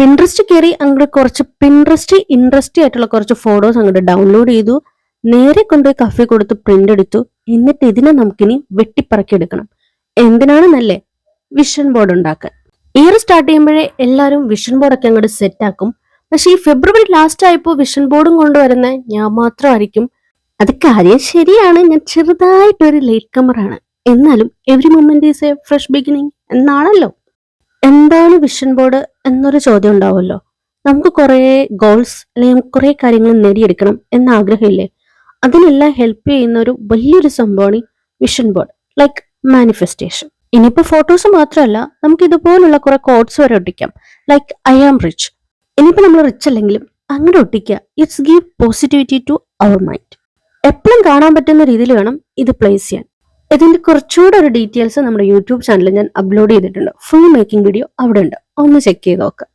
Pinterest കയറി അങ്ങോട്ട് കുറച്ച് ഇൻട്രസ്റ്റ് ആയിട്ടുള്ള കുറച്ച് ഫോട്ടോസ് അങ്ങോട്ട് ഡൗൺലോഡ് ചെയ്തു. നേരെ കൊണ്ടുപോയി കഫേ കൊടുത്ത് പ്രിന്റ് എടുത്തു. എന്നിട്ട് ഇതിനെ നമുക്കിനി വെട്ടിപ്പറക്കി എടുക്കണം. എന്തിനാണെന്നല്ലേ? വിഷൻ ബോർഡ് ഉണ്ടാക്കാൻ. ഇയർ സ്റ്റാർട്ട് ചെയ്യുമ്പോഴേ എല്ലാവരും വിഷൻ ബോർഡൊക്കെ അങ്ങോട്ട് സെറ്റ് ആക്കും. പക്ഷെ ഈ ഫെബ്രുവരി ലാസ്റ്റ് ആയപ്പോൾ വിഷൻ ബോർഡും കൊണ്ടുവരുന്ന ഞാൻ മാത്രമായിരിക്കും. അത് കാര്യം ശരിയാണ്, ഞാൻ ചെറുതായിട്ടൊരു ലേറ്റ് കമറാണ്. എന്നാലും every moment is A fresh beginning എന്നാണല്ലോ. എന്താണ് വിഷൻ ബോർഡ് എന്നൊരു ചോദ്യം ഉണ്ടാവുമല്ലോ. നമുക്ക് കുറെ ഗോൾസ് അല്ലെങ്കിൽ കുറെ കാര്യങ്ങൾ നേടിയെടുക്കണം എന്ന ആഗ്രഹമില്ലേ? അതിനെല്ലാം ഹെൽപ്പ് ചെയ്യുന്ന ഒരു വലിയൊരു സംഭവമാണ് വിഷൻ ബോർഡ്, ലൈക്ക് മാനിഫെസ്റ്റേഷൻ. ഇനിയിപ്പോ ഫോട്ടോസ് മാത്രമല്ല, നമുക്ക് ഇതുപോലുള്ള കുറെ കോട്ട്സ് വരെ ഒട്ടിക്കാം, ലൈക്ക് ഐ ആം റിച്ച്. ഇനിയിപ്പോ നമ്മൾ റിച്ച് അല്ലെങ്കിലും അങ്ങനെ ഒട്ടിക്കുക. It's give positivity to our mind. എപ്പോഴും കാണാൻ പറ്റുന്ന രീതിയിൽ വേണം ഇത് പ്ലേസ് ചെയ്യാൻ. ഇതിന്റെ കുറച്ചുകൂടെ ഒരു ഡീറ്റെയിൽസ് നമ്മുടെ യൂട്യൂബ് ചാനലിൽ ഞാൻ അപ്ലോഡ് ചെയ്തിട്ടുണ്ട്. ഫുൾ മേക്കിംഗ് വീഡിയോ അവിടെ ഉണ്ട്, ഒന്ന് ചെക്ക് ചെയ്ത് നോക്കുക.